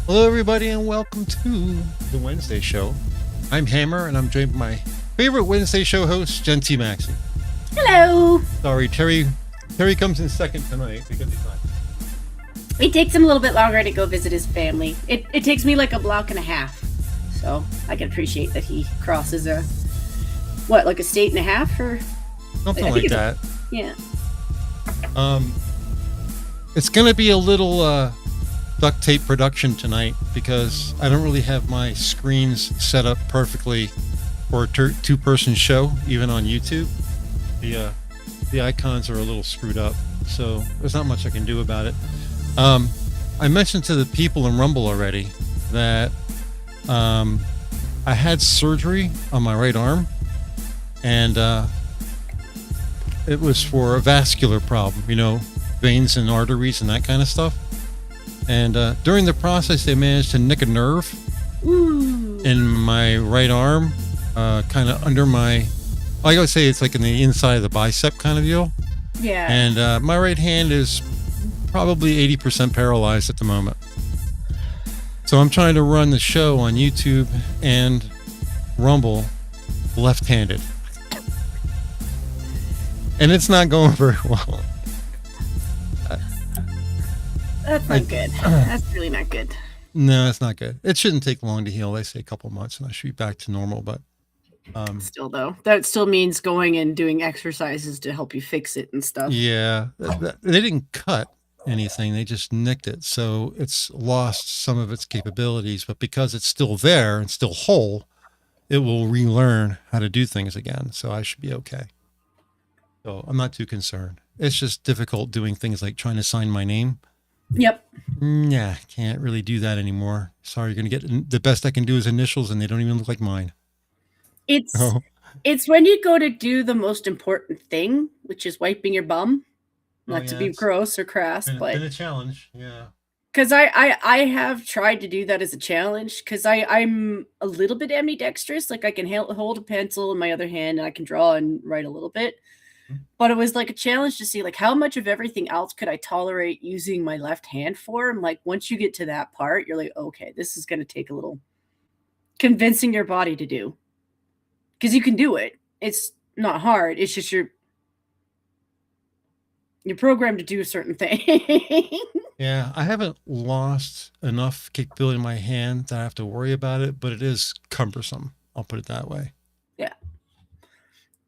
Hello, everybody, and welcome to the Wednesday show. I'm Hammer, and I'm joined by my favorite Wednesday show host, Jen T. Maxey. Hello. Sorry, Terry comes in second tonight because he's not. It takes him a little bit longer to go visit his family. It takes me like a block and a half. So I can appreciate that he crosses like a state and a half or Something like that. Yeah. It's going to be a little duct tape production tonight because I don't really have my screens set up perfectly for a two-person show, even on YouTube. The icons are a little screwed up, so there's not much I can do about it. I mentioned to the people in Rumble already that I had surgery on my right arm, and it was for a vascular problem, veins and arteries and that kind of stuff. And during the process, they managed to nick a nerve in my right arm, kind of under my, I gotta say it's like in the inside of the bicep kind of deal. Yeah. And my right hand is probably 80% paralyzed at the moment. So I'm trying to run the show on YouTube and Rumble left-handed. And it's not going very well. That's not good. That's really not good. No, it's not good. It shouldn't take long to heal. They say a couple months and I should be back to normal, but still though, that still means going and doing exercises to help you fix it and stuff. Yeah, they didn't cut anything. They just nicked it. So it's lost some of its capabilities, but because it's still there and still whole, it will relearn how to do things again. So I should be okay. So I'm not too concerned. It's just difficult doing things like trying to sign my name. Yep. Yeah, can't really do that anymore. Sorry, you're going to get the best I can do is initials and they don't even look like mine. It's when you go to do the most important thing, which is wiping your bum. Not to be gross or crass, but been a challenge. Yeah. Because I have tried to do that as a challenge because I'm a little bit ambidextrous. Like I can hold a pencil in my other hand and I can draw and write a little bit. But it was like a challenge to see like how much of everything else could I tolerate using my left hand for. And like once you get to that part, you're like, okay, this is going to take a little convincing your body to do. Because you can do it. It's not hard. It's just you're programmed to do a certain thing. Yeah, I haven't lost enough capability in my hand that I have to worry about it, but it is cumbersome. I'll put it that way. Yeah.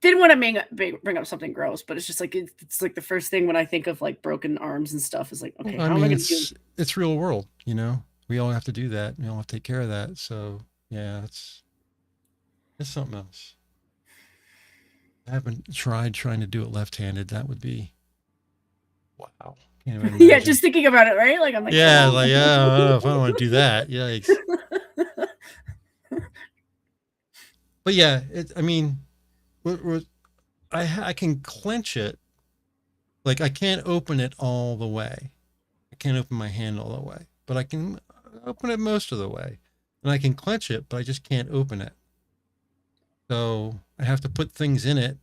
Didn't want to bring up something gross, but it's just like it's like the first thing when I think of like broken arms and stuff is like, okay, how am I going to do? It's real world, We all have to do that. We all have to take care of that. So yeah, it's something else. I haven't trying to do it left-handed. That would be wow. Yeah, just thinking about it, right? Like I'm like, yeah, oh. Like yeah, I don't know if I want to do that. Yikes. But yeah, I can clench it. Like I can't open it all the way. I can't open my hand all the way, but I can open it most of the way. And I can clench it, but I just can't open it. So I have to put things in it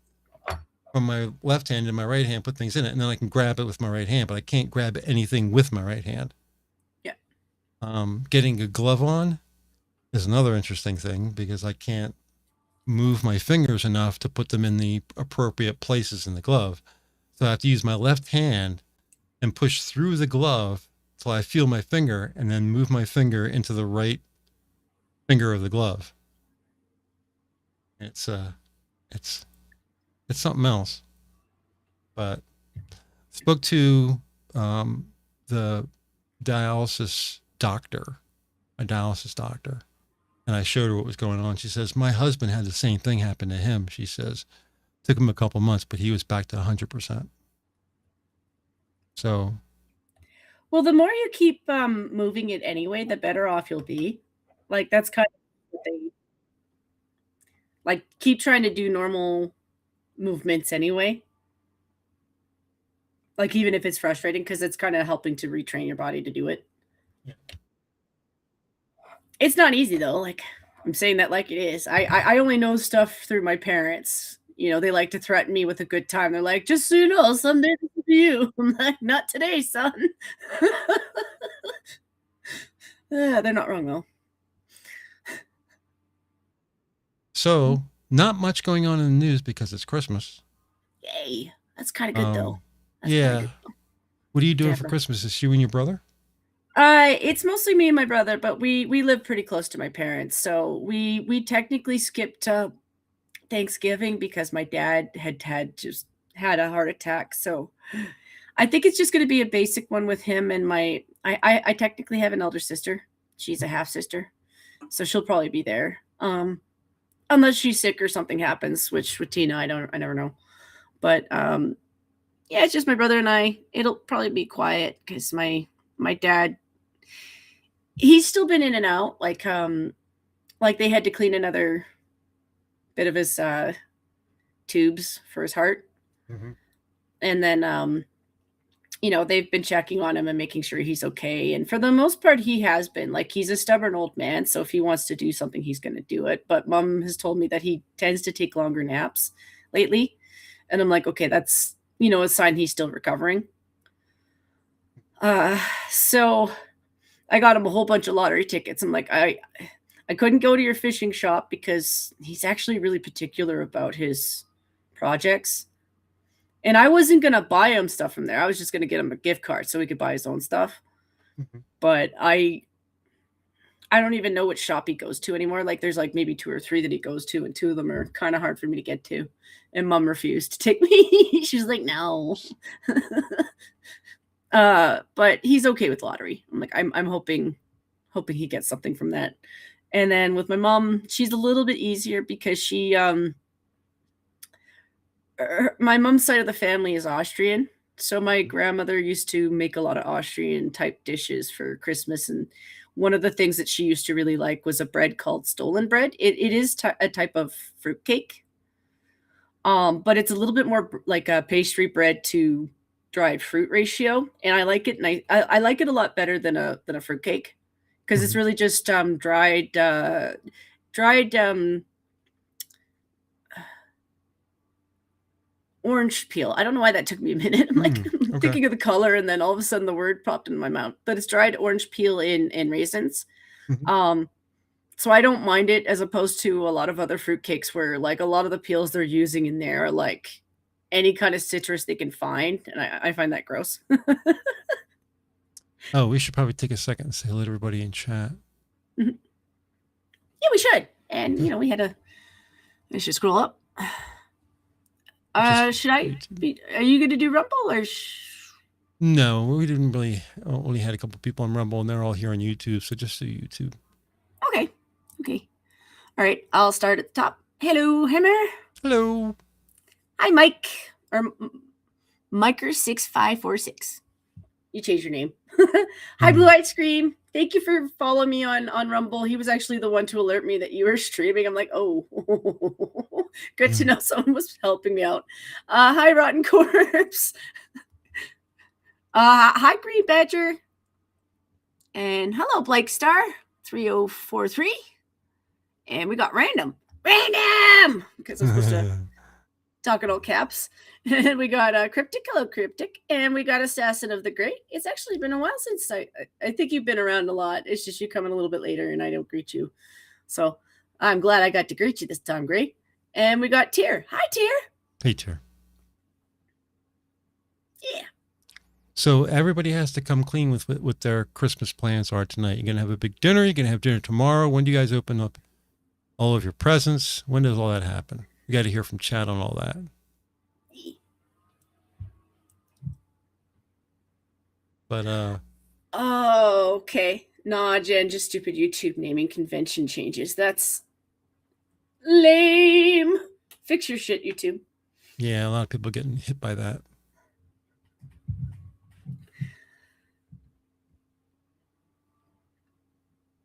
from my left hand and my right hand, put things in it, and then I can grab it with my right hand, but I can't grab anything with my right hand. Yeah. Getting a glove on is another interesting thing because I can't move my fingers enough to put them in the appropriate places in the glove. So I have to use my left hand and push through the glove till I feel my finger and then move my finger into the right finger of the glove. It's something else. But spoke to the dialysis doctor, and I showed her what was going on. She says, my husband had the same thing happen to him. She says, took him a couple months, but he was back to 100%. So. Well, the more you keep moving it anyway, the better off you'll be. Like that's kind of what they like. Keep trying to do normal movements anyway. Like even if it's frustrating, because it's kind of helping to retrain your body to do it. Yeah. It's not easy though. Like I'm saying that like it is. I only know stuff through my parents. They like to threaten me with a good time. They're like, just so you know, someday this will be you. I'm like, not today, son. They're not wrong though. So, not much going on in the news because it's Christmas. Yay. That's kind of good though. That's yeah. good, though. What are you doing for Christmas? Is you and your brother? It's mostly me and my brother, but we live pretty close to my parents, so we technically skipped Thanksgiving because my dad had a heart attack. So I think it's just going to be a basic one with him and I technically have an elder sister. She's a half sister, so she'll probably be there. Unless she's sick or something happens, which with Tina, I never know. But yeah, it's just my brother and I. It'll probably be quiet because my dad, he's still been in and out. Like they had to clean another bit of his tubes for his heart. Mm-hmm. And then you know, they've been checking on him and making sure he's okay. And for the most part, he has been. Like, he's a stubborn old man, so if he wants to do something, he's going to do it. But Mom has told me that he tends to take longer naps lately. And I'm like, okay, that's, you know, a sign he's still recovering. So I got him a whole bunch of lottery tickets. I'm like, I couldn't go to your fishing shop because he's actually really particular about his projects. And I wasn't going to buy him stuff from there. I was just going to get him a gift card so he could buy his own stuff. Mm-hmm. But I don't even know which shop he goes to anymore. Like, there's like maybe 2 or 3 that he goes to, and 2 of them are kind of hard for me to get to. And Mom refused to take me. She's like, no. But he's okay with lottery. I'm like, I'm hoping he gets something from that. And then with my mom, she's a little bit easier because she my mom's side of the family is Austrian. So my grandmother used to make a lot of Austrian type dishes for Christmas. And one of the things that she used to really like was a bread called stollen bread. It is a type of fruit cake. But it's a little bit more like a pastry bread to dried fruit ratio. And I like it. And I like it a lot better than a fruit cake. Because it's really just dried orange peel. I don't know why that took me a minute. I'm like thinking of the color, and then all of a sudden the word popped in my mouth. But it's dried orange peel in raisins. Mm-hmm. So I don't mind it, as opposed to a lot of other fruit cakes where like a lot of the peels they're using in there are like any kind of citrus they can find, and I find that gross. Oh, we should probably take a second and say hello to everybody in chat. Mm-hmm. Yeah, we should. And you know, I should scroll up. Should I be, are you going to do Rumble or? No, we didn't really, only had a couple people on Rumble, and they're all here on YouTube. So just do YouTube. Okay. All right. I'll start at the top. Hello, Hammer. Hello. Hi, Mike, or Miker6546. You changed your name. Hi, Blue Eyed Scream. Thank you for following me on Rumble. He was actually the one to alert me that you were streaming. I'm like, oh, good to know someone was helping me out. Hi, Rotten Corpse. Hi, Green Badger. And hello, Blake Star 3043. And we got Random, because I'm supposed to talk in all caps. And we got Cryptic, hello Cryptic, and we got Assassin of the Great. It's actually been a while since I think you've been around a lot. It's just you coming a little bit later and I don't greet you. So I'm glad I got to greet you this time, Great. And we got Tier. Hi, Tier. Hey, Tier. Yeah. So everybody has to come clean with what their Christmas plans are tonight. You're going to have a big dinner. You're going to have dinner tomorrow. When do you guys open up all of your presents? When does all that happen? You got to hear from chat on all that. But oh, okay. Nah, Jen, just stupid YouTube naming convention changes. That's lame. Fix your shit, YouTube. Yeah, a lot of people getting hit by that.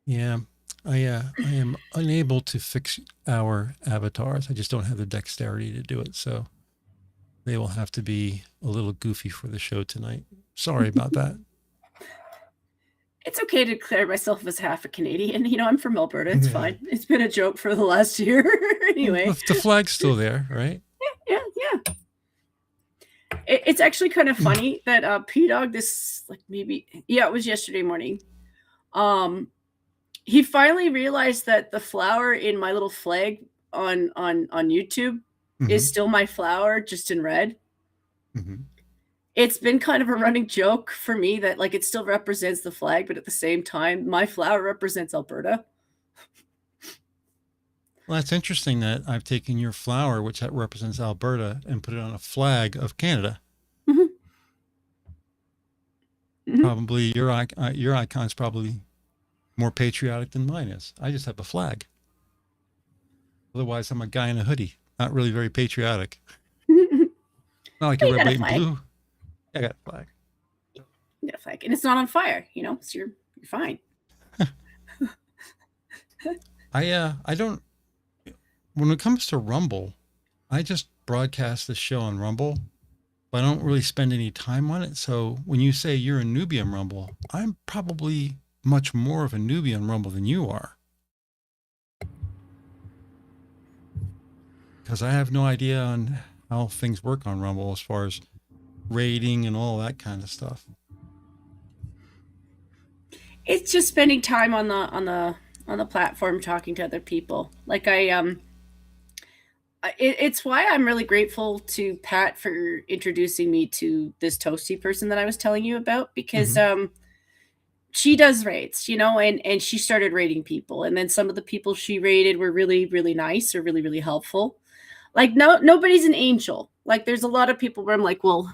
Yeah, I am unable to fix our avatars. I just don't have the dexterity to do it, so they will have to be a little goofy for the show tonight. Sorry about that. It's okay to declare myself as half a Canadian. You know, I'm from Alberta. It's fine. It's been a joke for the last year. Anyway. Well, the flag's still there, right? Yeah. It's actually kind of funny that P-Dog, this, like maybe, yeah, it was yesterday morning. He finally realized that the flower in my little flag on YouTube is still my flower, just in red. It's been kind of a running joke for me that like it still represents the flag, but at the same time, my flower represents Alberta. Well, that's interesting that I've taken your flower, which represents Alberta, and put it on a flag of Canada. Probably your icon is probably more patriotic than mine is. I just have a flag. Otherwise, I'm a guy in a hoodie. Not really very patriotic. Not like a red, white, and blue. I got a flag. You got a flag, and it's not on fire. You know, so you're fine. I don't. When it comes to Rumble, I just broadcast the show on Rumble, but I don't really spend any time on it. So when you say you're a newbie on Rumble, I'm probably much more of a newbie on Rumble than you are. Because I have no idea on how things work on Rumble as far as rating and all that kind of stuff. It's just spending time on the platform, talking to other people. Like it's why I'm really grateful to Pat for introducing me to this toasty person that I was telling you about, because she does rates, you know, and she started rating people, and then some of the people she rated were really, really nice or really, really helpful. Like nobody's an angel. Like there's a lot of people where I'm like, well,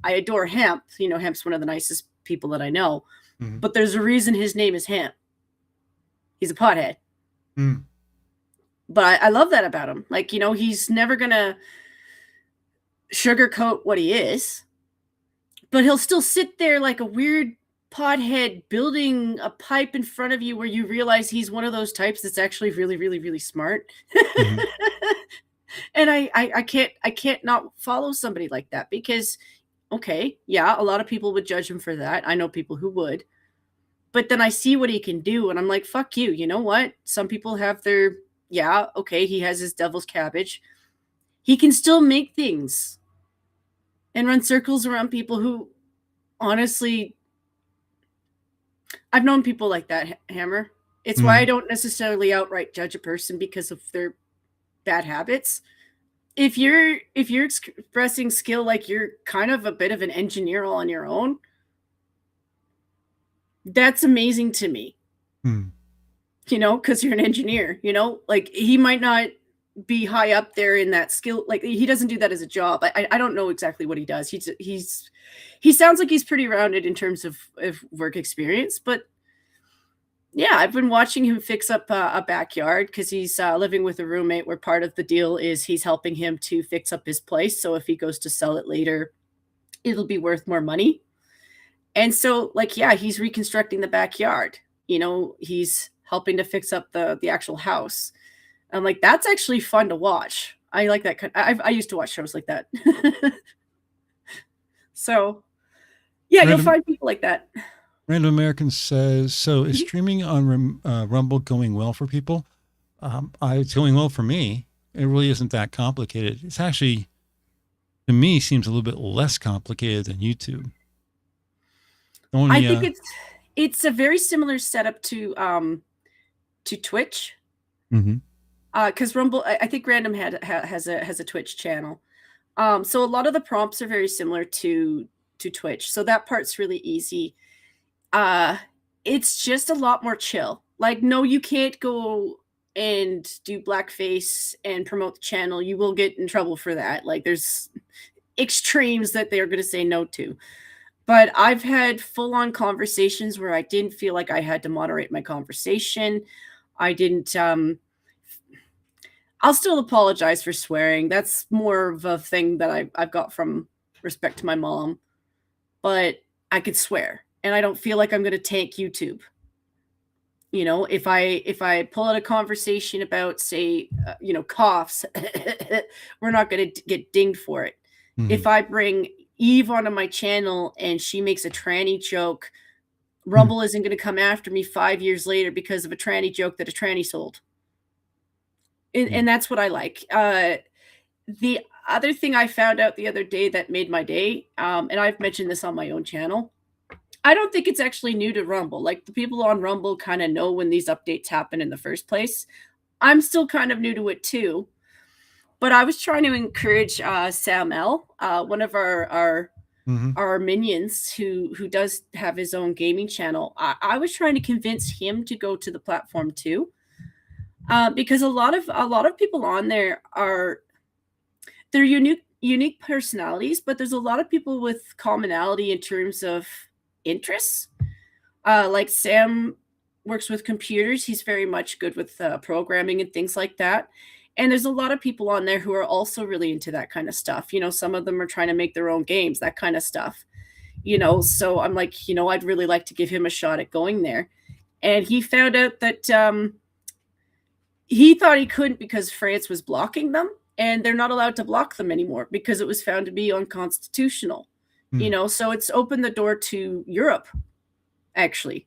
I adore Hemp. You know, Hemp's one of the nicest people that I know, but there's a reason his name is Hemp. He's a pothead. But I love that about him. Like, you know, he's never going to sugarcoat what he is, but he'll still sit there like a weird pothead building a pipe in front of you where you realize he's one of those types that's actually really, really, really smart. And I can't not follow somebody like that, because, okay, yeah, a lot of people would judge him for that. I know people who would. But then I see what he can do, and I'm like, fuck you. You know what? Some people have their... Yeah, okay, he has his devil's cabbage. He can still make things and run circles around people who, honestly, I've known people like that, Hammer. It's why I don't necessarily outright judge a person because of their bad habits. If you're expressing skill like you're kind of a bit of an engineer all on your own, that's amazing to me. You know, because you're an engineer, you know, like he might not be high up there in that skill. Like he doesn't do that as a job. I don't know exactly what he does. He sounds like he's pretty rounded in terms of work experience, but yeah, I've been watching him fix up a backyard because he's living with a roommate where part of the deal is he's helping him to fix up his place. So if he goes to sell it later, it'll be worth more money. And so like, yeah, he's reconstructing the backyard. You know, he's helping to fix up the actual house. I'm like, that's actually fun to watch. I like that. I used to watch shows like that. So yeah, you'll find people like that. Random American says, so is streaming on Rumble going well for people? It's going well for me. It really isn't that complicated. It's actually, to me, seems a little bit less complicated than YouTube. I think it's a very similar setup to Twitch, because Rumble, I think Random has a Twitch channel, so a lot of the prompts are very similar to Twitch, so that part's really easy. It's just a lot more chill. Like, no, you can't go and do blackface and promote the channel. You will get in trouble for that. Like, there's extremes that they're going to say no to. But I've had full-on conversations where I didn't feel like I had to moderate my conversation. I didn't... I'll still apologize for swearing. That's more of a thing that I've got from respect to my mom. But I could swear. And I don't feel like I'm going to tank YouTube. You know, if I pull out a conversation about, say, coughs, we're not going to get dinged for it. If I bring Eve onto my channel and she makes a tranny joke, Rumble isn't going to come after me 5 years later because of a tranny joke that a tranny sold. And that's what I like. The other thing I found out the other day that made my day, and I've mentioned this on my own channel, I don't think it's actually new to Rumble. Like, the people on Rumble kind of know when these updates happen in the first place. I'm still kind of new to it too. But I was trying to encourage Sam L, one of our minions who does have his own gaming channel. I was trying to convince him to go to the platform too, because a lot of people on there they're unique personalities, but there's a lot of people with commonality in terms of interests. Like Sam works with computers. He's very much good with programming and things like that. And there's a lot of people on there who are also really into that kind of stuff. You know, some of them are trying to make their own games, that kind of stuff. You know, so I'm like, you know, I'd really like to give him a shot at going there. And he found out that he thought he couldn't because France was blocking them, and they're not allowed to block them anymore because it was found to be unconstitutional. You know, so it's opened the door to Europe, actually.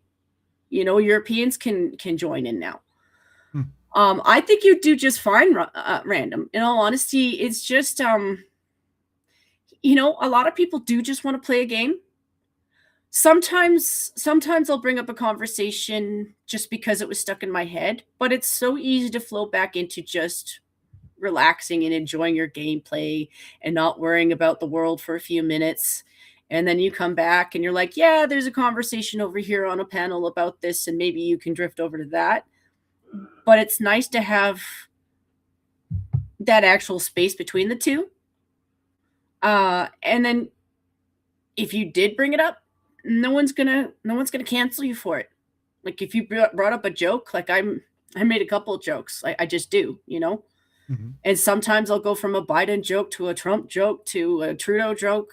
You know, Europeans can join in now. I think you do just fine, Random. In all honesty, it's just, you know, a lot of people do just want to play a game. Sometimes I'll bring up a conversation just because it was stuck in my head, but it's so easy to flow back into just relaxing and enjoying your gameplay and not worrying about the world for a few minutes. And then you come back and you're like, yeah, there's a conversation over here on a panel about this, and maybe you can drift over to that. But it's nice to have that actual space between the two. And then if you did bring it up, no one's gonna cancel you for it. Like, if you brought up a joke, like I made a couple of jokes. I just do, you know. And sometimes I'll go from a Biden joke to a Trump joke to a Trudeau joke.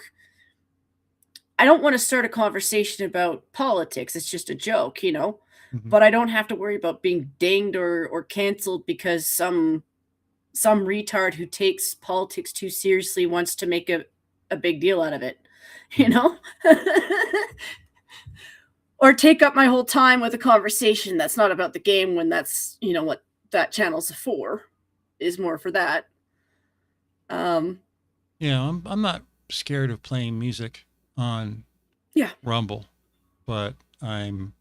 I don't want to start a conversation about politics. It's just a joke, you know. But I don't have to worry about being dinged or canceled because some retard who takes politics too seriously wants to make a big deal out of it, you know? Or take up my whole time with a conversation that's not about the game, when that's, you know, what that channel's for, is more for that. Yeah, I'm not scared of playing music on Rumble, but I'm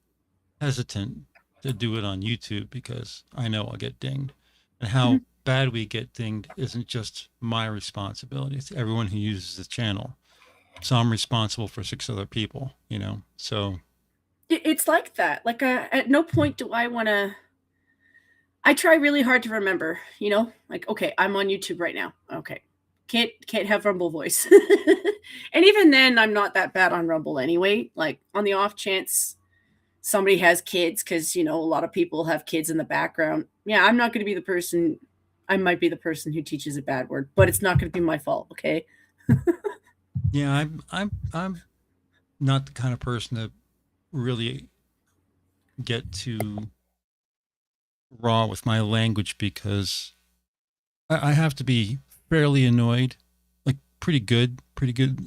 hesitant to do it on YouTube because I know I'll get dinged. And how bad we get dinged isn't just my responsibility. It's everyone who uses the channel. So I'm responsible for 6 other people, you know? So it's like that. Like, at no point do I want to. I try really hard to remember, you know, like, okay, I'm on YouTube right now. Okay. Can't have Rumble voice. And even then, I'm not that bad on Rumble anyway. Like, on the off chance somebody has kids, because, you know, a lot of people have kids in the background. Yeah, I'm not going to be the person. I might be the person who teaches a bad word, but it's not going to be my fault. Okay. Yeah, I'm not the kind of person to really get too raw with my language, because I have to be fairly annoyed, like pretty good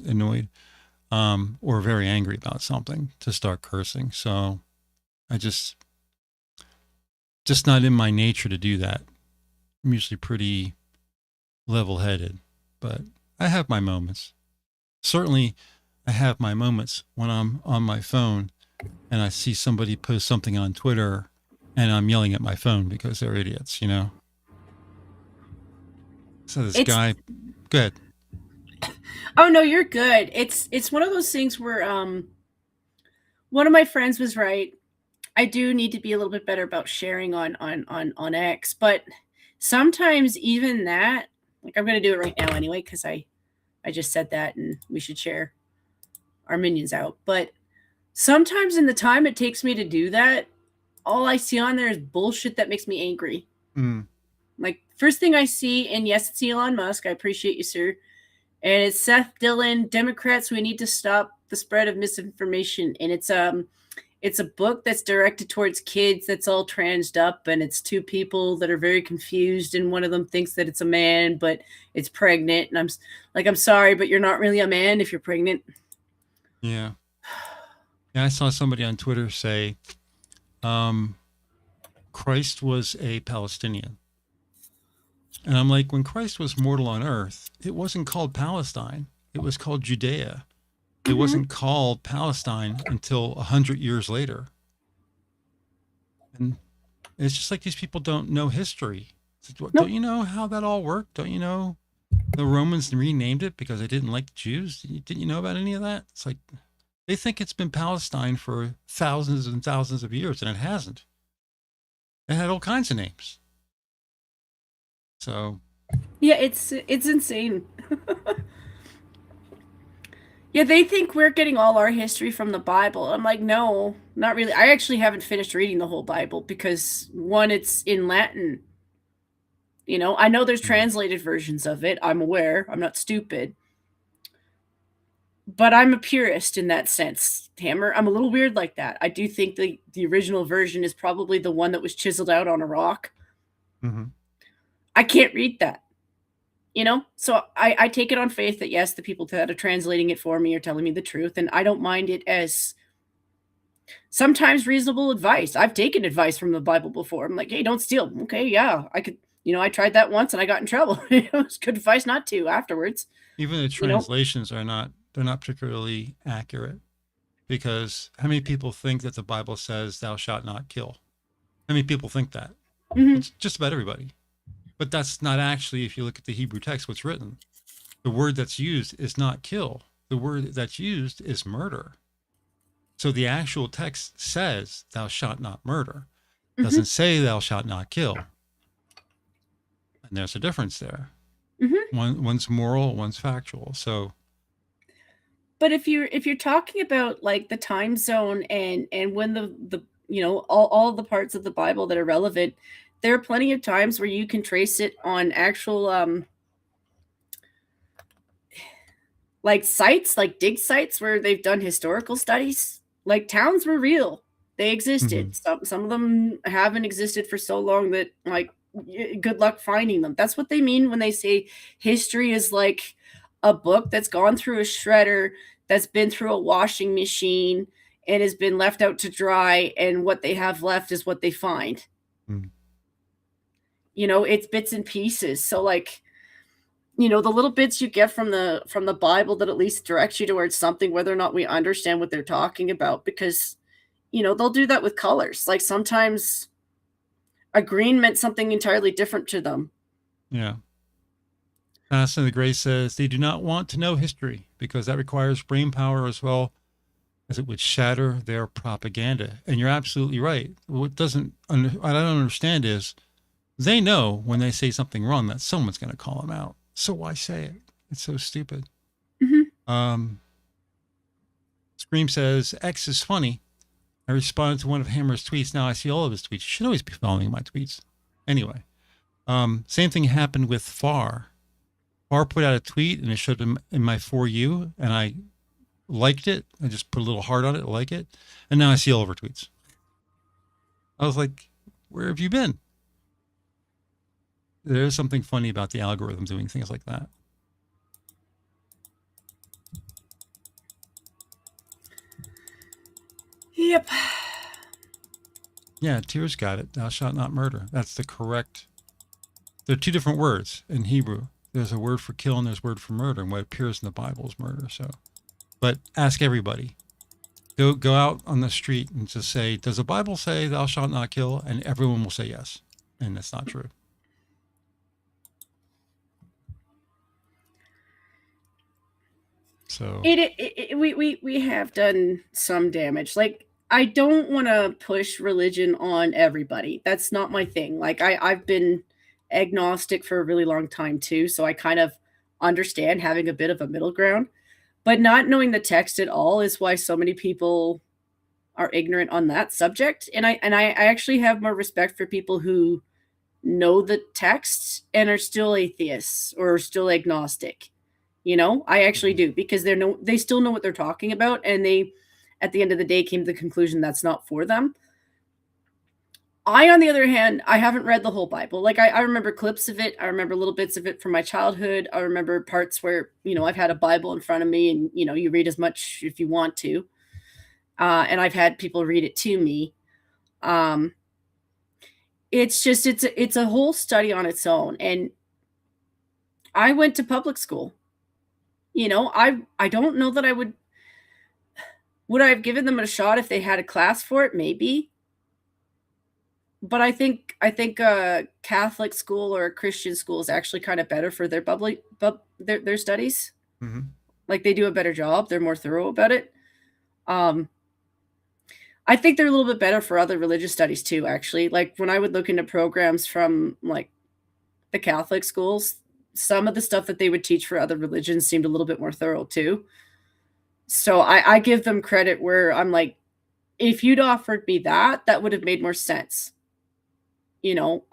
annoyed, or very angry about something to start cursing. So I just not in my nature to do that. I'm usually pretty level-headed, but I have my moments. Certainly I have my moments when I'm on my phone and I see somebody post something on Twitter and I'm yelling at my phone because they're idiots, you know? So this guy, go ahead. Oh no, you're good. It's one of those things where one of my friends was right. I do need to be a little bit better about sharing on X, but sometimes even that, like, I'm going to do it right now anyway, because I just said that and we should share our minions out. But sometimes in the time it takes me to do that, all I see on there is bullshit that makes me angry. Like, first thing I see, and yes, it's Elon Musk. I appreciate you, sir. And it's Seth Dillon, Democrats, we need to stop the spread of misinformation. And it's a book that's directed towards kids that's all transed up, and it's 2 people that are very confused, and one of them thinks that it's a man, but it's pregnant. And I'm like, I'm sorry, but you're not really a man if you're pregnant. Yeah. Yeah, I saw somebody on Twitter say, Christ was a Palestinian. And I'm like, when Christ was mortal on earth, it wasn't called Palestine. It was called Judea. It wasn't called Palestine until 100 years later. And it's just like these people don't know history. Nope. Don't you know how that all worked? Don't you know the Romans renamed it because they didn't like the Jews? Didn't you know about any of that? It's like they think it's been Palestine for thousands and thousands of years, and it hasn't. It had all kinds of names. So yeah, it's insane. Yeah, they think we're getting all our history from the Bible. I'm like, no, not really. I actually haven't finished reading the whole Bible because, one, it's in Latin. You know, I know there's translated versions of it. I'm aware. I'm not stupid. But I'm a purist in that sense, Hammer. I'm a little weird like that. I do think the original version is probably the one that was chiseled out on a rock. I can't read that. You know, so I take it on faith that, yes, the people that are translating it for me are telling me the truth, and I don't mind it as sometimes reasonable advice. I've taken advice from the Bible before. I'm like, hey, don't steal. Okay, yeah, I could, you know, I tried that once and I got in trouble. It's good advice not to afterwards. Even the translations are not, they're not particularly accurate, because how many people think that the Bible says thou shalt not kill? How many people think that? It's just about everybody. But that's not actually, if you look at the Hebrew text, what's written. The word that's used is not kill. The word that's used is murder. So the actual text says thou shalt not murder. It doesn't say thou shalt not kill. And there's a difference there. One's moral, one's factual. So, but if you're talking about like the time zone and when the you know, all the parts of the Bible that are relevant, there are plenty of times where you can trace it on actual like sites, like dig sites where they've done historical studies. Like towns were real. They existed. Some of them haven't existed for so long that, like, good luck finding them. That's what they mean when they say history is like a book that's gone through a shredder, that's been through a washing machine, and has been left out to dry, and what they have left is what they find. You know, it's bits and pieces. So, like, you know, the little bits you get from the Bible that at least directs you towards something, whether or not we understand what they're talking about, because, you know, they'll do that with colors. Like sometimes a green meant something entirely different to them. Yeah. Fast and the Gray says they do not want to know history because that requires brain power as well as it would shatter their propaganda. And you're absolutely right. What I don't understand is they know when they say something wrong that someone's going to call them out. So why say it? It's so stupid. Scream says, X is funny. I responded to one of Hammer's tweets. Now I see all of his tweets. You should always be following my tweets. Anyway, same thing happened with FAR. FAR put out a tweet and it showed him in my For You, and I liked it. I just put a little heart on it, like it. And now I see all of her tweets. I was like, where have you been? There's something funny about the algorithm doing things like that. Yep. Yeah, Tears got it. Thou shalt not murder. That's the correct. There are two different words in Hebrew. There's a word for kill and there's a word for murder. And what appears in the Bible is murder. So, but ask everybody. Go out on the street and just say, does the Bible say thou shalt not kill? And everyone will say yes. And that's not true. So we have done some damage. Like, I don't want to push religion on everybody. That's not my thing. Like, I've been agnostic for a really long time too, so I kind of understand having a bit of a middle ground. But not knowing the text at all is why so many people are ignorant on that subject. And I actually have more respect for people who know the text and are still atheists or still agnostic. You know, I actually do, because they still know what they're talking about, and they, at the end of the day, came to the conclusion that's not for them. I, on the other hand, I haven't read the whole Bible. Like, I remember clips of it. I remember little bits of it from my childhood. I remember parts where, you know, I've had a Bible in front of me and, you know, you read as much if you want to. And I've had people read it to me. It's just, it's a whole study on its own. And I went to public school. You know, I don't know that I would Would I have given them a shot if they had a class for it? Maybe. But I think a Catholic school or a Christian school is actually kind of better for their their studies. Mm-hmm. Like they do a better job. They're more thorough about it. I think they're a little bit better for other religious studies too, actually. Like when I would look into programs from like the Catholic schools, some of the stuff that they would teach for other religions seemed a little bit more thorough too. So I give them credit where I'm like, if you'd offered me that, that would have made more sense. You know,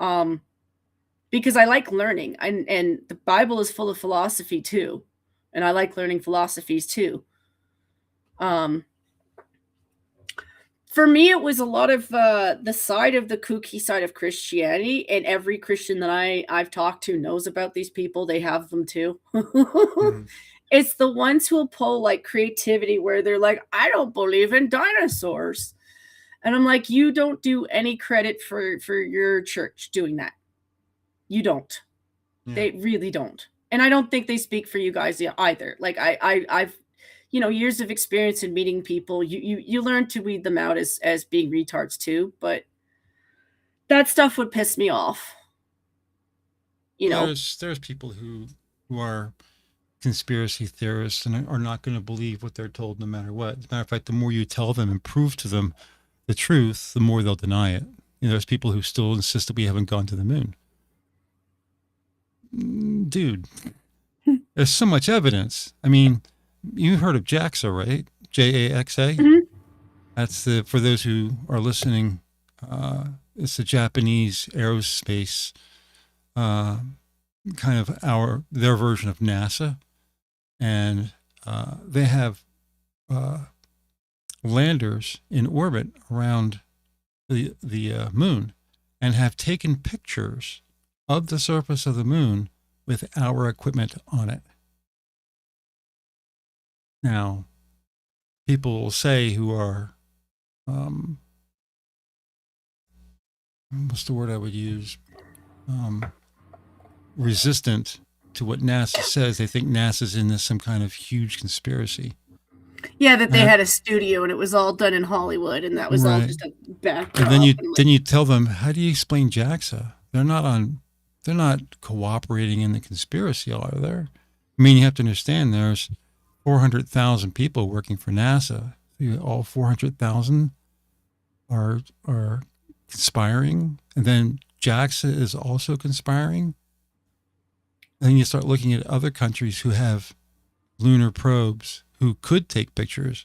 because I like learning, and the Bible is full of philosophy too, and I like learning philosophies too. For me, it was a lot of the side of the kooky side of Christianity, and every Christian that I've talked to knows about these people. They have them too. Mm-hmm. It's the ones who will pull like creativity where they're like, I don't believe in dinosaurs. And I'm like, you don't do any credit for your church doing that. You don't. Yeah. They really don't. And I don't think they speak for you guys either. Like I've you know, years of experience in meeting people. You learn to weed them out as being retards too, but that stuff would piss me off. You know. There's people who are conspiracy theorists and are not going to believe what they're told no matter what. As a matter of fact, the more you tell them and prove to them the truth, the more they'll deny it. You know, there's people who still insist that we haven't gone to the moon. Dude, there's so much evidence. I mean, you've heard of JAXA, right? JAXA. Mm-hmm. That's for those who are listening, it's the Japanese aerospace, kind of their version of NASA. And they have landers in orbit around the moon and have taken pictures of the surface of the moon with our equipment on it. Now, people will say who are, what's the word I would use? Resistant to what NASA says. They think NASA's in this some kind of huge conspiracy. Yeah, that they had a studio and it was all done in Hollywood, and that was all just a backdrop. And then you tell them, how do you explain JAXA? They're not cooperating in the conspiracy, are there? I mean, you have to understand there's 400,000 people working for NASA. All 400,000 are conspiring, and then JAXA is also conspiring. And then you start looking at other countries who have lunar probes who could take pictures,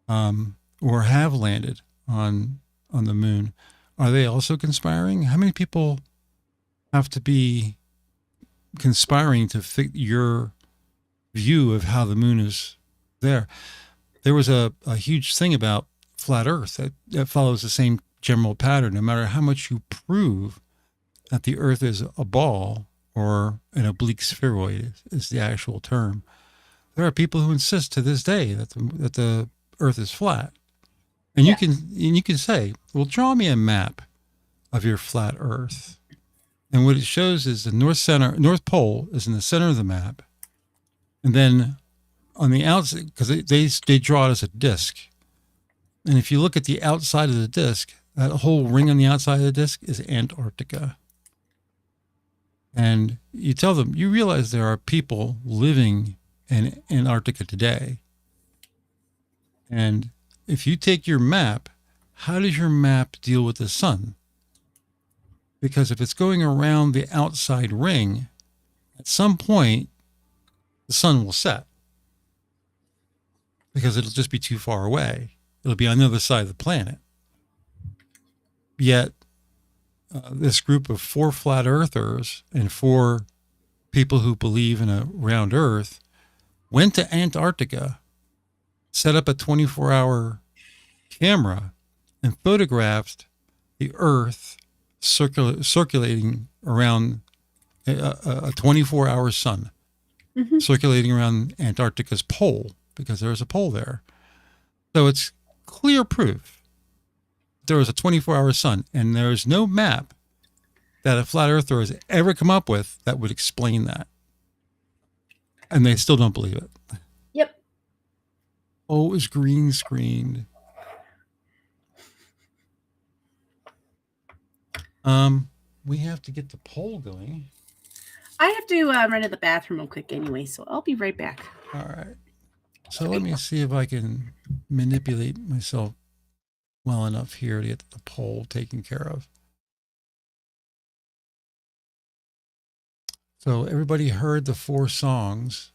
or have landed on the moon. Are they also conspiring? How many people have to be conspiring to fit your view of how the moon is there? There was a huge thing about flat Earth that follows the same general pattern. No matter how much you prove that the Earth is a ball or an oblique spheroid is the actual term, there are people who insist to this day that the Earth is flat. And you can say, well, draw me a map of your flat Earth. And what it shows is the North Pole is in the center of the map. And then on the outside, because they draw it as a disc. And if you look at the outside of the disc, that whole ring on the outside of the disc is Antarctica. And you tell them, you realize there are people living in Antarctica today. And if you take your map, how does your map deal with the sun? Because if it's going around the outside ring, at some point, the sun will set. Because it'll just be too far away. It'll be on the other side of the planet. Yet, this group of 4 flat earthers and 4 people who believe in a round Earth went to Antarctica, set up a 24-hour camera, and photographed the Earth circulating around a 24-hour sun, circulating around Antarctica's pole, because there's a pole there. So it's clear proof there was a 24-hour sun, and there's no map that a flat earther has ever come up with that would explain that. And they still don't believe it. Yep. Oh, it was green screened. We have to get the poll going. I have to run to the bathroom real quick anyway, so I'll be right back. All right. So let me see if I can manipulate myself well enough here to get the poll taken care of. So everybody heard the 4 songs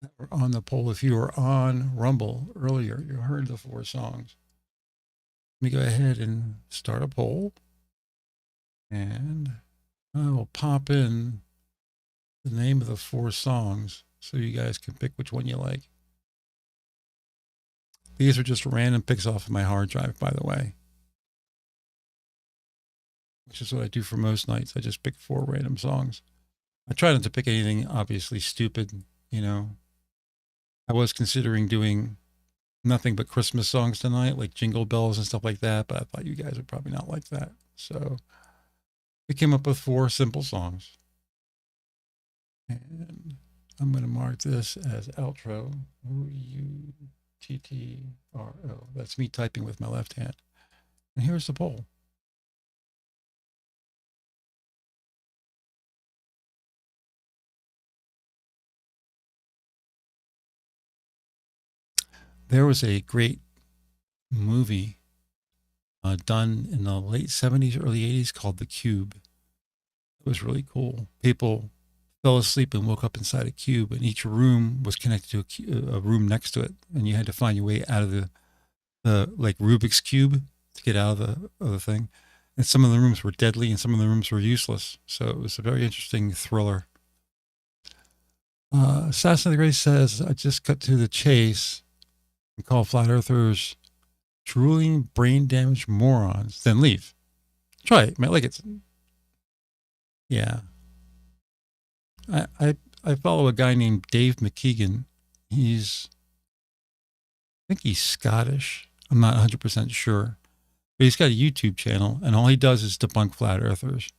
that were on the poll. If you were on Rumble earlier, you heard the 4 songs. Let me go ahead and start a poll. And I will pop in the name of the 4 songs so you guys can pick which one you like. These are just random picks off of my hard drive, by the way, which is what I do for most nights. I just pick 4 random songs. I try not to pick anything obviously stupid, you know. I was considering doing nothing but Christmas songs tonight, like Jingle Bells and stuff like that, but I thought you guys would probably not like that. So we came up with 4 simple songs. And I'm going to mark this as outro. OUTTRO. That's me typing with my left hand. And here's the poll. There was a great movie done in the late 70s, early 80s called The Cube. It was really cool. People fell asleep and woke up inside a cube, and each room was connected to a room next to it, and you had to find your way out of the like Rubik's Cube to get out of the thing. And some of the rooms were deadly and some of the rooms were useless. So it was a very interesting thriller. Assassin of the Grace says, I just cut to the chase and call flat earthers drooling, brain damaged morons, then leave. Try it. You might like it. Yeah. I follow a guy named Dave McKeegan. I think he's Scottish. I'm not 100% sure. But he's got a YouTube channel, and all he does is debunk flat earthers.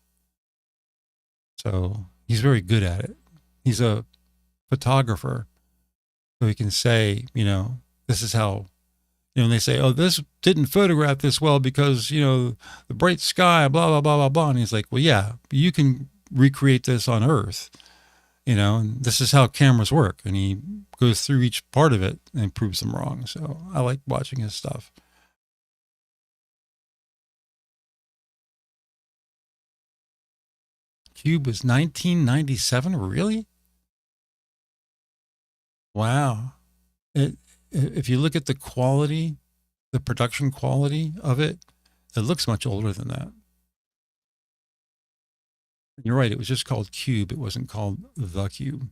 So he's very good at it. He's a photographer. So he can say, you know, this is how, you know, when they say, oh, this didn't photograph this well because, you know, the bright sky, blah, blah, blah, blah, blah. And he's like, well, yeah, you can recreate this on Earth, you know, and this is how cameras work. And he goes through each part of it and proves them wrong. So I like watching his stuff. Cube was 1997. Really? Wow. If you look at the quality, the production quality of it, it looks much older than that. You're right. It was just called Cube. It wasn't called The Cube.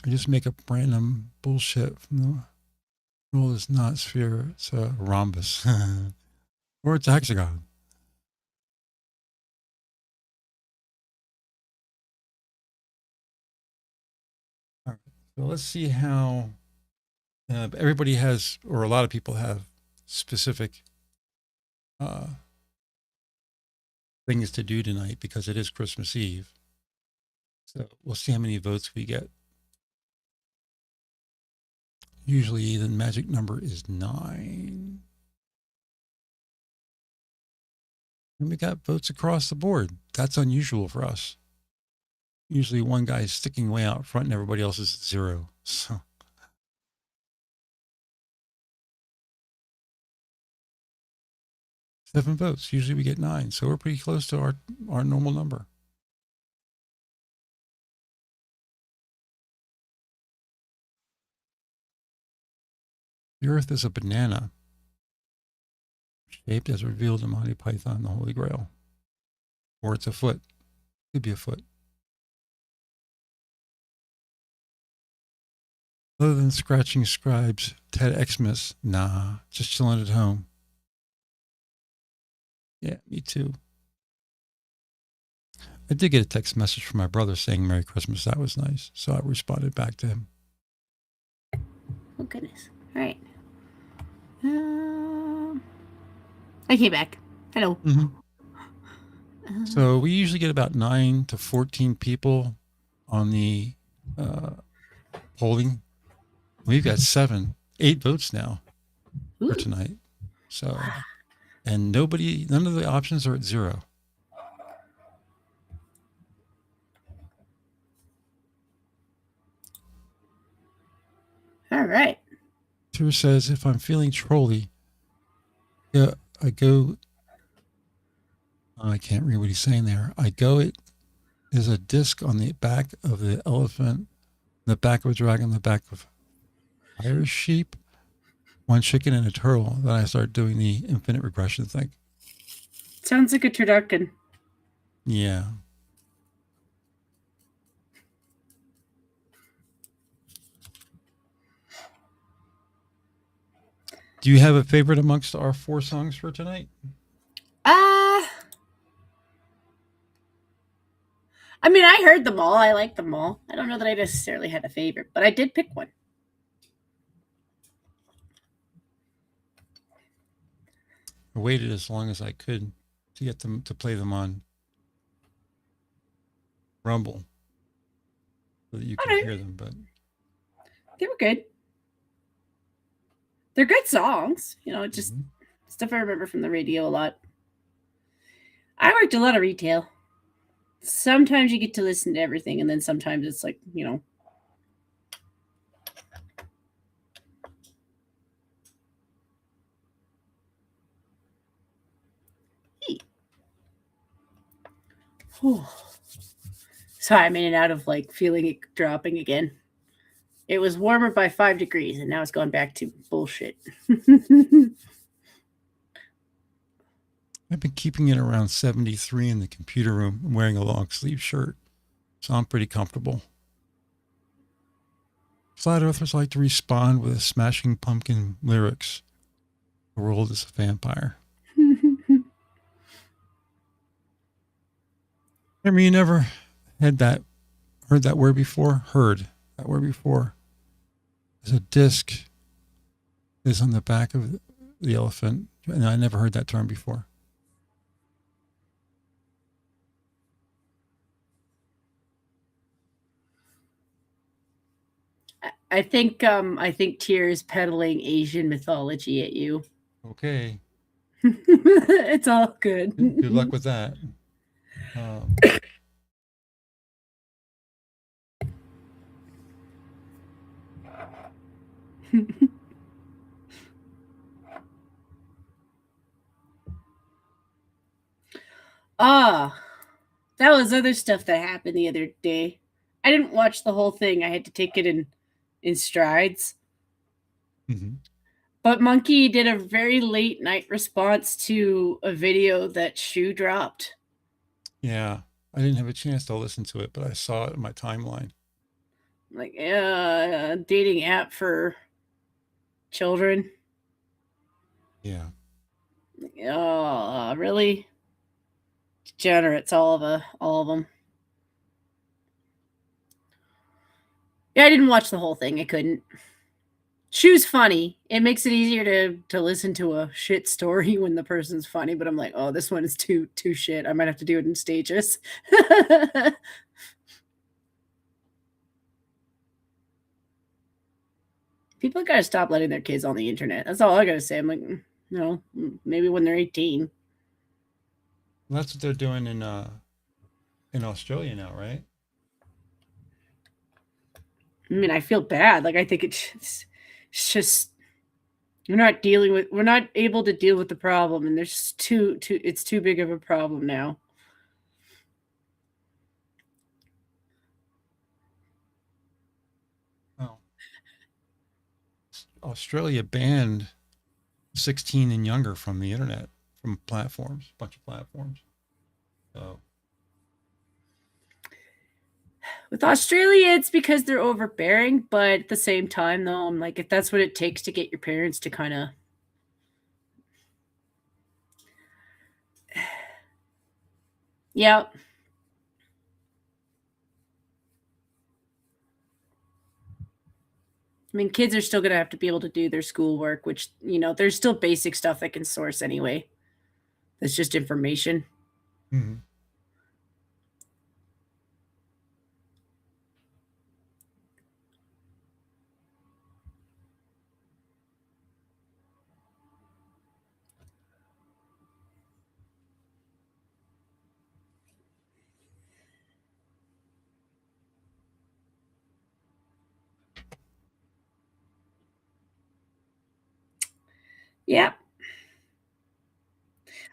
I just make up random bullshit from the rule is not sphere. It's a rhombus or it's a hexagon. All right. So let's see how everybody has, or a lot of people have specific things to do tonight because it is Christmas Eve. So we'll see how many votes we get. Usually the magic number is 9. And we got votes across the board. That's unusual for us. Usually one guy is sticking way out front and everybody else is at 0. So 7 votes. Usually we get 9. So we're pretty close to our normal number. The Earth is a banana, shaped as revealed in Monty Python and the Holy Grail. Or it's a foot. Could be a foot. Other than scratching scribes, Ted Xmas, nah, just chilling at home. Yeah, me too. I did get a text message from my brother saying Merry Christmas. That was nice. So I responded back to him. Oh, goodness. All right. I came back. Hello. So we usually get about 9 to 14 people on the polling. We've got 8 votes now for tonight. So, and none of the options are at 0. All right. THUR says, if I'm feeling trolly, yeah, I can't read what he's saying there. It is a disc on the back of the elephant, the back of a dragon, the back of Irish sheep, one chicken and a turtle. Then I start doing the infinite regression thing. Sounds like a turducken. Yeah. Do you have a favorite amongst our 4 songs for tonight? I mean, I heard them all. I liked them all. I don't know that I necessarily had a favorite, but I did pick one. I waited as long as I could to get them to play them on Rumble so that you could hear them, but they were good. They're good songs, just stuff I remember from the radio a lot. I worked a lot of retail. Sometimes you get to listen to everything, and then sometimes it's like, Sorry, I'm in and out of like feeling it dropping again. It was warmer by 5 degrees, and now it's gone back to bullshit. I've been keeping it around 73 in the computer room. I'm wearing a long sleeve shirt, so I'm pretty comfortable. Flat Earthers like to respond with a Smashing Pumpkin lyrics. The world is a vampire. I mean, you never heard that word before? Heard that word before? There's a disc is on the back of the elephant, and I never heard that term before. I think TUES is peddling Asian mythology at you. Okay. It's all good. Good luck with that. That was other stuff that happened the other day. I didn't watch the whole thing. I had to take it in strides. But Monkey did a very late night response to a video that Shu dropped. Yeah, I didn't have a chance to listen to it, but I saw it in my timeline. Like, dating app for children. Yeah. Really? Degenerates, all of them. Yeah, I didn't watch the whole thing. I couldn't. Shu's funny. It makes it easier to listen to a shit story when the person's funny, but I'm like, oh, this one is too shit. I might have to do it in stages. People gotta stop letting their kids on the internet. That's all I gotta say. I'm like, maybe when they're 18. Well, that's what they're doing in Australia now, right? I mean, I feel bad. Like, I think it's just we're not able to deal with the problem, and there's it's too big of a problem now. Oh. Australia banned 16 and younger from the internet, from platforms, a bunch of platforms. So with Australia, it's because they're overbearing, but at the same time, though, I'm like, if that's what it takes to get your parents to kind of yeah. I mean, kids are still going to have to be able to do their schoolwork, which, there's still basic stuff they can source anyway. That's just information. Yeah.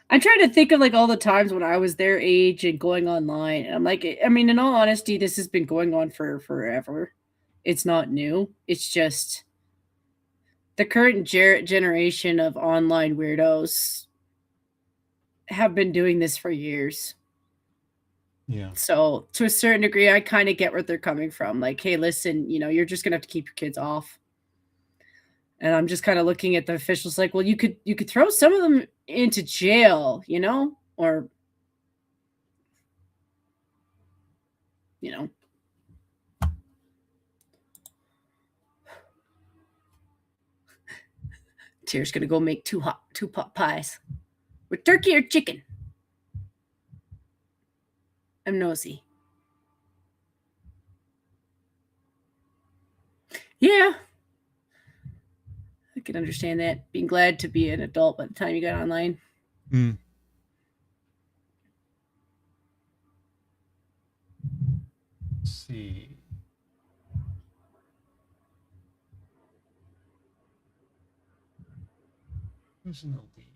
I'm trying to think of like all the times when I was their age and going online. And I'm like, I mean, in all honesty, this has been going on for forever. It's not new. It's just the current generation of online weirdos have been doing this for years. Yeah. So to a certain degree, I kind of get where they're coming from. Like, hey, listen, you're just gonna have to keep your kids off. And I'm just kind of looking at the officials like, well, you could throw some of them into jail, or you know. Tier's gonna go make two pot pies with turkey or chicken. I'm nosy. Yeah, I can understand that. Being glad to be an adult by the time you got online. Mm. Let's see. Who's in the lead?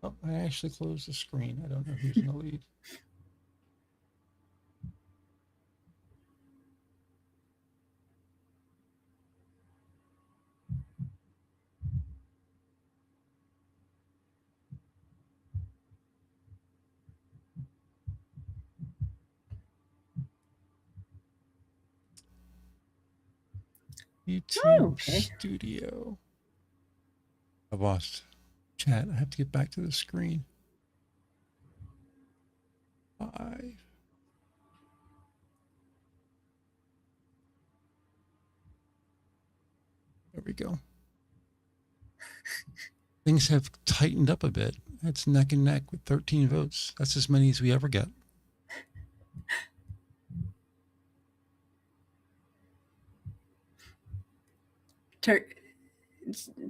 Oh, I actually closed the screen. I don't know who's in the lead. YouTube Studio. I lost chat. I have to get back to the screen. 5. There we go. Things have tightened up a bit. It's neck and neck with 13 votes. That's as many as we ever get.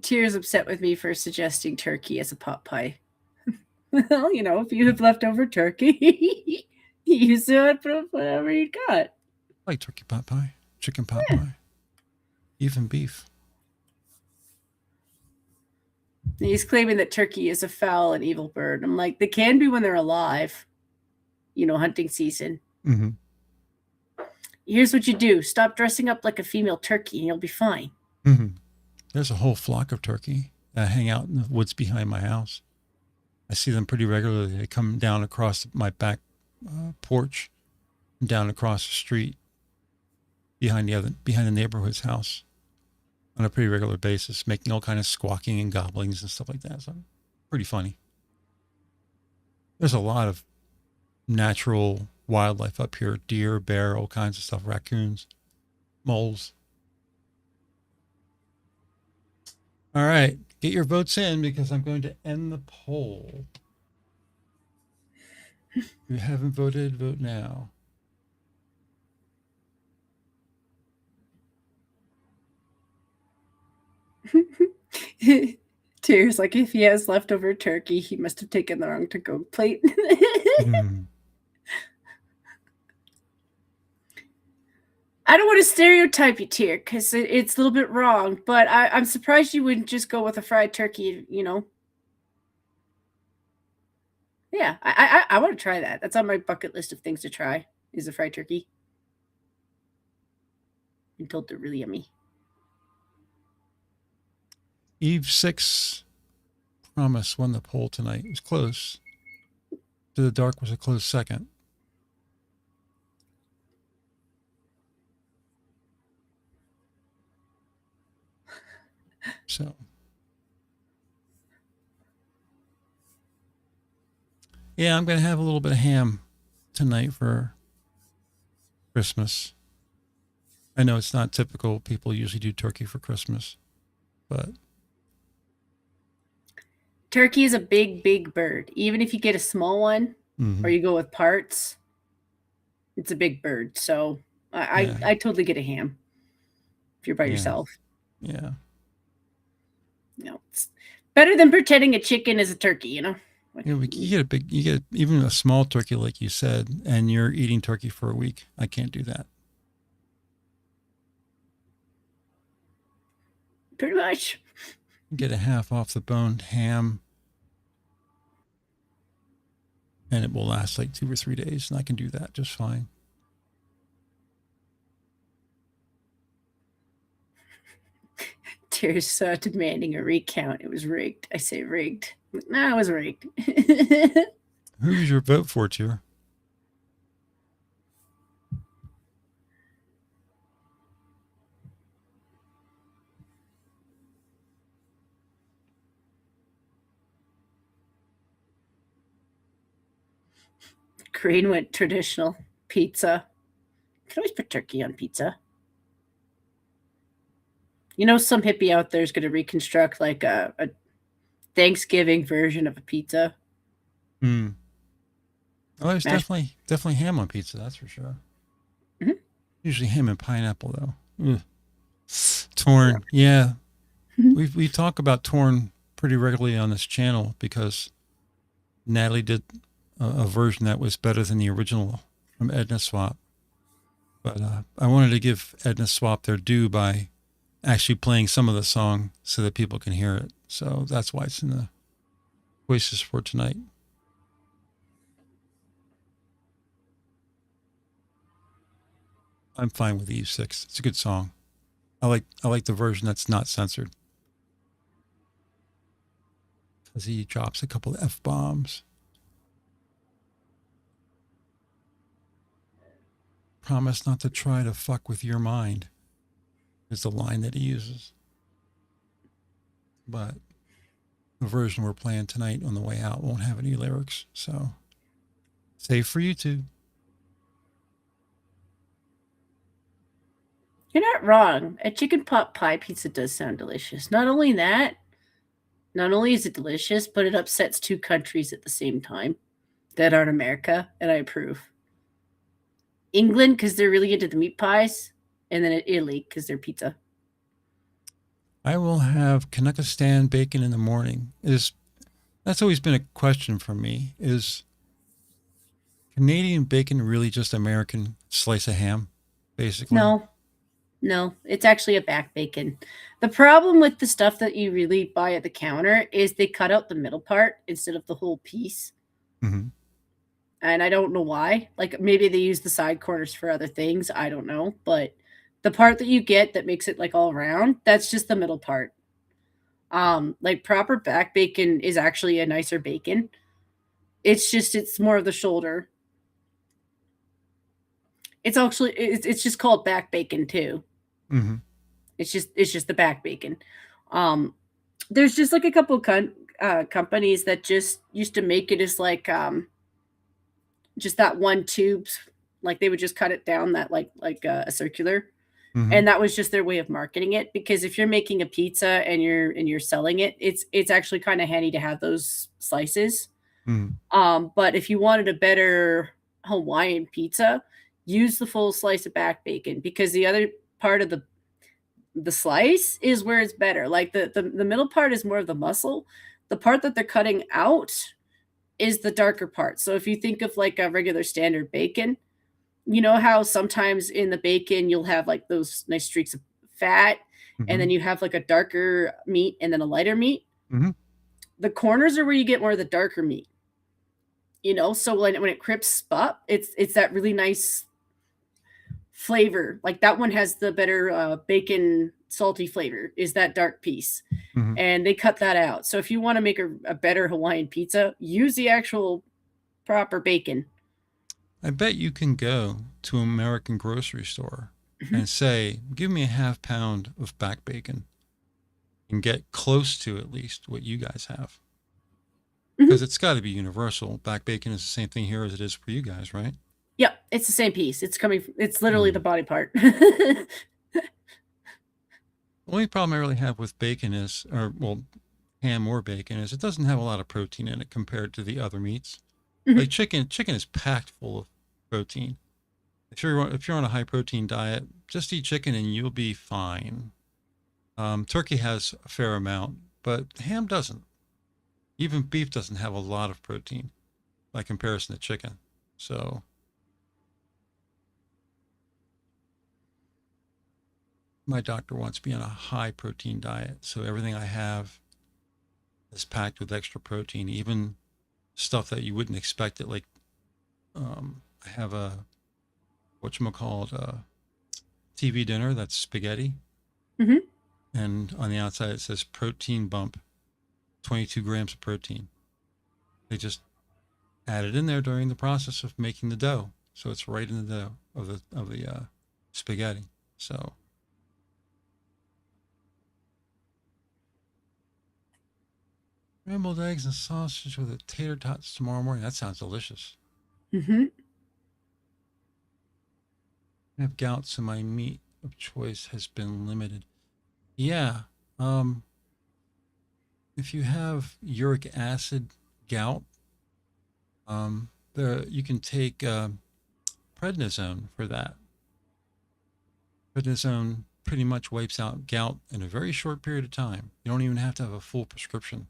Tier's upset with me for suggesting turkey as a pot pie. Well, if you have leftover turkey, use it for whatever you got. I like turkey pot pie, chicken pot pie, even beef. He's claiming that turkey is a foul and evil bird. I'm like, they can be when they're alive, hunting season. Mm-hmm. Here's what you do. Stop dressing up like a female turkey and you'll be fine. Mm-hmm. There's a whole flock of turkey that hang out in the woods behind my house. I see them pretty regularly. They come down across my back porch and down across the street behind the neighborhood's house on a pretty regular basis, making all kind of squawking and gobblings and stuff like that. So pretty funny. There's a lot of natural wildlife up here: deer, bear, all kinds of stuff, raccoons, moles. All right, get your votes in because I'm going to end the poll. If you haven't voted, vote now. Tears like, if he has leftover turkey, he must have taken the wrong to-go plate. I don't want to stereotype you, Tier, because it's a little bit wrong, but I'm surprised you wouldn't just go with a fried turkey, Yeah, I want to try that. That's on my bucket list of things to try, is a fried turkey. I'm told they're really yummy. Eve 6 Promise won the poll tonight. It was close. To the Dark was a close second. So, yeah, I'm going to have a little bit of ham tonight for Christmas. I know it's not typical. People usually do turkey for Christmas, but turkey is a big, big bird. Even if you get a small one or you go with parts, it's a big bird. So I totally get a ham if you're by yourself. Yeah. It's better than pretending a chicken is a turkey, you get even a small turkey, like you said, and you're eating turkey for a week. I can't do that. Pretty much. Get a half off the boned ham, and it will last like 2 or 3 days, and I can do that just fine. TUES demanding a recount. It was rigged. I say rigged. No, it was rigged. Who's your vote for, THUR? Green went traditional pizza. Can always put turkey on pizza. You know, some hippie out there is going to reconstruct like a Thanksgiving version of a pizza. Oh, there's definitely ham on pizza. That's for sure. Mm-hmm. Usually ham and pineapple though. Ugh. Torn, yeah. We talk about torn pretty regularly on this channel because Natalie did a version that was better than the original from Edna Swap. But I wanted to give Edna Swap their due by actually playing some of the song so that people can hear it. So that's why it's in the choices for tonight. I'm fine with Eve 6. It's a good song. I like the version that's not censored. Because he drops a couple of F-bombs. Promise not to try to fuck with your mind is the line that he uses. But the version we're playing tonight on the way out won't have any lyrics. So safe for YouTube. You're not wrong. A chicken pot pie pizza does sound delicious. Not only that, not only is it delicious, but it upsets 2 countries at the same time that aren't America, and I approve. England, because they're really into the meat pies, and then Italy, because they're pizza. I will have Kanakistan bacon in the morning. That's always been a question for me. Is Canadian bacon really just American slice of ham, basically? No, it's actually a back bacon. The problem with the stuff that you really buy at the counter is they cut out the middle part instead of the whole piece. Mm-hmm. And I don't know why. Like maybe they use the side corners for other things. I don't know. But the part that you get that makes it like all round, that's just the middle part. Like proper back bacon is actually a nicer bacon. It's more of the shoulder. It's just called back bacon too. Mm-hmm. It's just the back bacon. There's just like a couple companies that just used to make it as like just that one tube, like they would just cut it down that like a circular, and that was just their way of marketing it. Because if you're making a pizza and you're selling it, it's actually kind of handy to have those slices. But if you wanted a better Hawaiian pizza, use the full slice of back bacon, because the other part of the slice is where it's better. Like the middle part is more of the muscle. The part that they're cutting out is the darker part. So if you think of like a regular standard bacon, you know how sometimes in the bacon you'll have like those nice streaks of fat, and then you have like a darker meat and then a lighter meat. The corners are where you get more of the darker meat. You know, so when it crisps up, it's that really nice flavor. Like that one has the better bacon salty flavor, is that dark piece. And they cut that out. So if you want to make a better Hawaiian pizza, use the actual proper bacon. I bet you can go to an American grocery store and say, give me a half pound of back bacon, and get close to at least what you guys have. Because it's got to be universal. Back bacon is the same thing here as it is for you guys, right? Yep, it's the same piece. It's literally the body part. The only problem I really have with bacon is, ham or bacon, is it doesn't have a lot of protein in it compared to the other meats. Like chicken is packed full of protein. If you're on a high protein diet, just eat chicken and you'll be fine. Turkey has a fair amount, but ham doesn't. Even beef doesn't have a lot of protein by comparison to chicken. So my doctor wants me on a high protein diet. So everything I have is packed with extra protein, even stuff that you wouldn't expect it. Like, I have a, whatchamacallit, TV dinner that's spaghetti. Mhm. And on the outside it says protein bump, 22 grams of protein. They just add it in there during the process of making the dough. So it's right in the dough of the spaghetti. So scrambled eggs and sausage with a tater tots tomorrow morning. That sounds delicious. Mhm. I have gout, so my meat of choice has been limited. Yeah. If you have uric acid gout, you can take prednisone for that. Prednisone pretty much wipes out gout in a very short period of time. You don't even have to have a full prescription.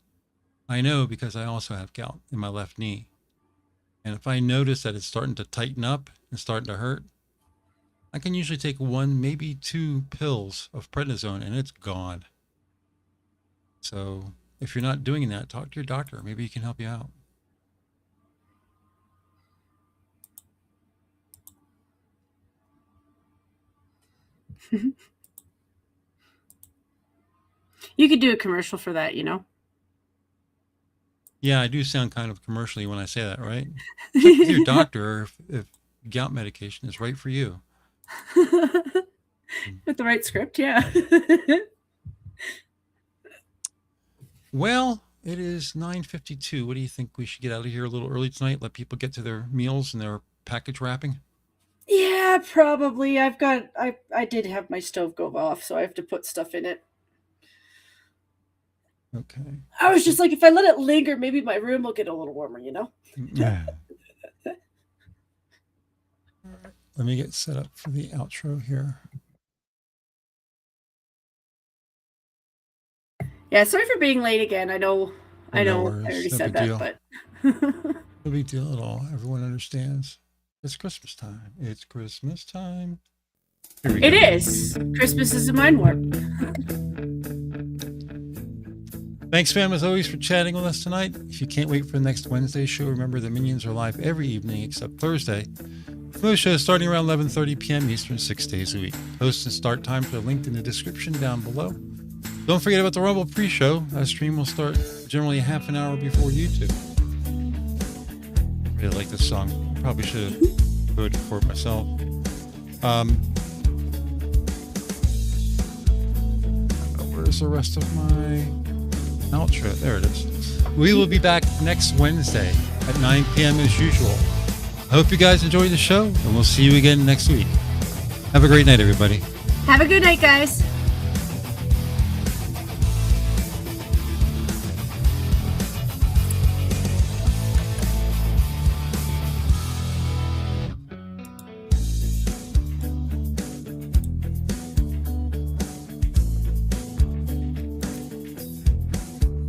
I know because I also have gout in my left knee. And if I notice that it's starting to tighten up and starting to hurt, I can usually take 1, maybe 2 pills of prednisone and it's gone. So if you're not doing that, talk to your doctor. Maybe he can help you out. You could do a commercial for that, you know? Yeah, I do sound kind of commercially when I say that, right? Check with your doctor if gout medication is right for you. With the right script, yeah. Well, it is 9:52. What do you think? We should get out of here a little early tonight, let people get to their meals and their package wrapping? Yeah, probably. I did have my stove go off, so I have to put stuff in it. Okay. I was just like, if I let it linger, maybe my room will get a little warmer, you know? Yeah. All right. Let me get set up for the outro here. Yeah, sorry for being late again. I know No I worries. already No said big that, deal. but No big deal at all. Everyone understands. It's Christmas time. It's Christmas time. Here we go. it is. Christmas is a mind warp. Thanks, fam, as always, for chatting with us tonight. If you can't wait for the next Wednesday show, remember the Minions are live every evening except Thursday. Most shows starting around 11:30 p.m. Eastern, 6 days a week. Host and start times are linked in the description down below. Don't forget about the Rumble pre-show. That stream will start generally half an hour before YouTube. I really like this song. Probably should have voted for it myself. Where's the rest of my outro? There it is. We will be back next Wednesday at 9 p.m. as usual. I hope you guys enjoyed the show, and we'll see you again next week. Have a great night, everybody. Have a good night, guys.